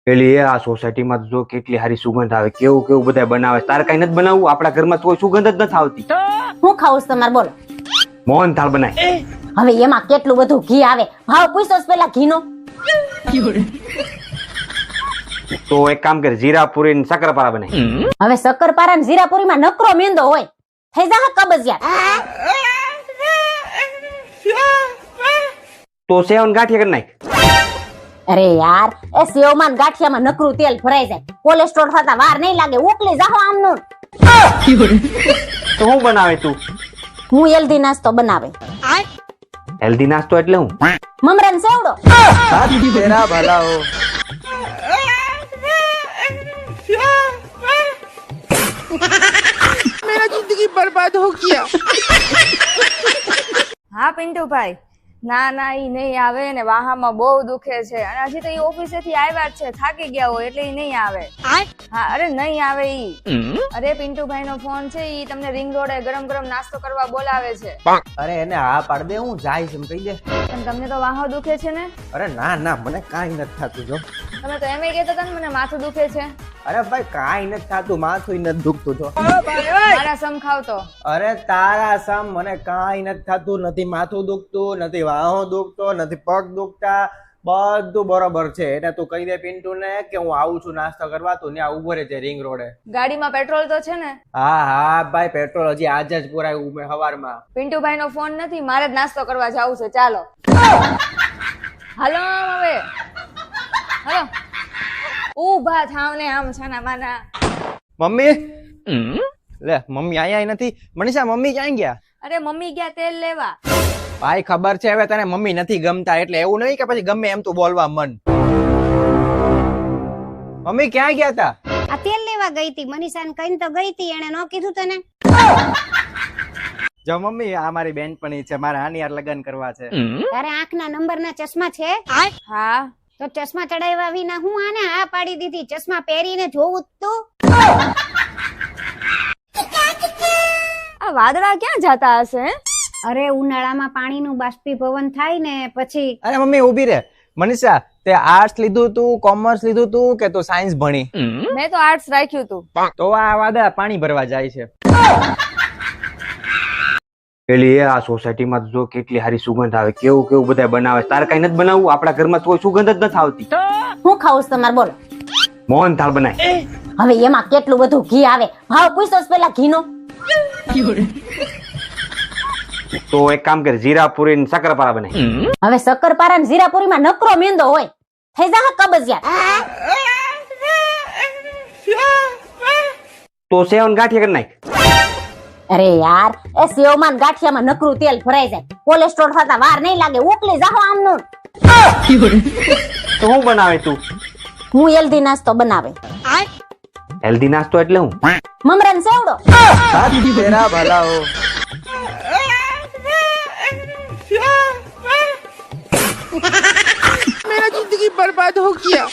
પેલી એ આ સોસાયટીમાં જો કેટલી સારી સુગંધ આવે, કેવું કેવું બધા બનાવે. તારે કઈ નથી બનાવવું? આપણા ઘરમાં કોઈ સુગંધ જ નથી આવતી. હું ખાવું છું તમારે બોલો? મોહન થાળ બનાય. હવે એમાં કેટલું બધું ઘી આવે, ભાવ પૂછો પેલા ઘીનો. તો એક કામ કર, જીરા પૂરી ને શક્કરપારા બનાય. હવે શક્કરપારા ને જીરાપુરીમાં નકરો મેંદો હોય, થઈ જા કબજિયાત. તો સેવન ગાંઠિયા કરી નાખ. અરે યાર, એ સેવમાં ને ગાંઠિયામાં નકરું તેલ ભરાઈ જાય, કોલેસ્ટ્રોલ થતા વાર નહીં લાગે, ઉકલી જાહો આમનું. તો હું બનાવે તું? હું હેલ્ધી નાસ્તો બનાવે. હેલ્ધી નાસ્તો એટલે હું? મમરાન સેવડો. તેરા ભલા હો. मेरा जिंदगी बर्बाद हो गया। હા પિન્ટુભાઈ, ના ના ઈ નહીં આવે ને વાહામાં બહુ દુખે છે અને હજી તો ઈ ઓફિસેથી આવ્યા જ છે, થાકી ગયા હોય એટલે ઈ નહીં આવે. હા અરે નહીં આવે ઈ. અરે પિન્ટુભાઈ નો ફોન છે, ઈ તમને રિંગ રોડે ગરમ ગરમ નાસ્તો કરવા બોલાવે છે. અરે એને હા પાડ દે, હું જાય એમ કહી દે. પણ તમને તો વાહો દુખે છે ને? અરે ના ના, મને કાંઈ નથી થતું. જો તમે તો એમ કહેતા હતા ને મને માથું દુખે છે. અરે ભાઈ કાંઈ નથી થતું, માથું નથી દુખતું. જો મારા સમ ખાવ તો. અરે તારા સમ મને કાંઈ નથી થતું, નથી માથું દુખતું, નથી વાહો દુખતો, નથી પગ દુખતા, બધું બરોબર છે. એને તું કહી દે પિન્ટુ ને કે હું આવું છું નાસ્તો કરવા, તું ત્યાં ઉભો રહે છે રિંગ રોડે. ગાડીમાં પેટ્રોલ તો છે ને? હા હા ભાઈ, પેટ્રોલ હજી આજે જ પુરાયું મેં સવારમાં. પિન્ટુભાઈ નો ફોન નથી, મારે જ નાસ્તો કરવા જવું છે. ચાલો હાલો હવે, હાલો ઊભા થાવ ને આમ છાના માના. મમ્મી લે, મમ્મી આયા નથી. મનીષા મમ્મી ક્યાં ગયા? અરે મમ્મી ગયા તેલ લેવા. ભાઈ ખબર છે હવે તને મમ્મી નથી ગમતા, એટલે એવું નહીં કે પછી ગમે એમ તું બોલવા મન. મમ્મી ક્યાં ગયા તા? આ તેલ લેવા ગઈ હતી, મનીષાને કહીને તો ગઈ હતી, એને ન કીધું તને? જો મમ્મી, આ મારી બેનપણી છે, મારે આની યાર લગ્ન કરવા છે. તારે આંખના નંબરના ચશ્મા છે? હા તો ચશ્મા ચડાવ્યા વિના હું આને હા પાડી દીધી, ચશ્મા પહેરીને જોવું તું. આ વાદળા ક્યાં જતા હશે? અરે ઉનાળામાં પાણીનું બાષ્પીભવન થાય ને પછી. અરે મમ્મી ઊભી રે. મનીષા, તે આર્ટ્સ લીધું તું, કોમર્સ લીધું તું કે તું સાયન્સ ભણી? મેં તો આર્ટ્સ રાખ્યું તું. તો આ વાદળા પાણી ભરવા જાય છે. પેલી એ આ સોસાયટીમાં જો કેટલી સારી સુગંધ આવે, કેવું કેવું બધા બનાવે. તારે કઈ નથી બનાવવું? આપણા ઘરમાં કોઈ સુગંધ જ નથી આવતી. હું ખાવું છું તમારે બોલો? મોહન થાળ બનાય. હવે એમાં કેટલું બધું ઘી આવે, ભાવ પૂછો પેલા ઘીનો. તો એક કામ કર, જીરા પૂરી ને શક્કરપારા બનાય. હવે શક્કરપારા ને જીરાપુરીમાં નકરો મેંદો હોય, થઈ જા કબજિયાત. તો સેવન ગાંઠિયા કરી નાખ. અરે યાર, એ સેવમાં ને ગાંઠિયામાં નકરું તેલ ભરાઈ જાય, કોલેસ્ટ્રોલ થતા વાર નહીં લાગે, ઉકલી જાહો આમનું. તો હું બનાવે તું? હું હેલ્ધી નાસ્તો બનાવે. હેલ્ધી નાસ્તો એટલે હું? મમરાન સેવડો. તેરા ભલા હો. मेरा जिंदगी बर्बाद हो गया।